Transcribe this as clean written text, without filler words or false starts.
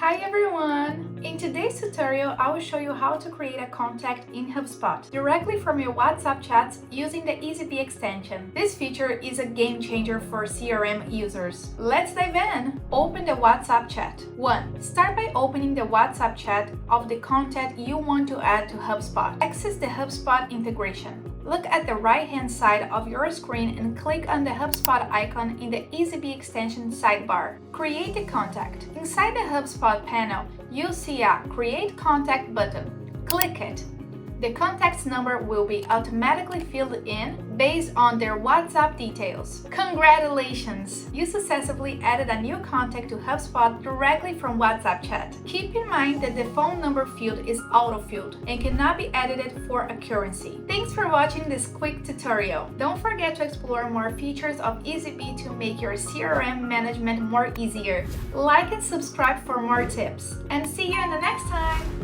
Hi everyone! In today's tutorial, I will show you how to create a contact in HubSpot directly from your WhatsApp chats using the Eazybe extension. This feature is a game changer for CRM users. Let's dive in! Open the WhatsApp chat. 1. Start by opening the WhatsApp chat of the contact you want to add to HubSpot. Access the HubSpot integration. Look at the right-hand side of your screen and click on the HubSpot icon in the Eazybe extension sidebar. Create a contact. Inside the HubSpot panel, you'll see a Create Contact button. Click it. The contact's number will be automatically filled in based on their WhatsApp details. Congratulations! You successfully added a new contact to HubSpot directly from WhatsApp chat. Keep in mind that the phone number field is auto-filled and cannot be edited for accuracy. Thanks for watching this quick tutorial. Don't forget to explore more features of Eazybe to make your CRM management more easier. Like and subscribe for more tips. And see you in the next time!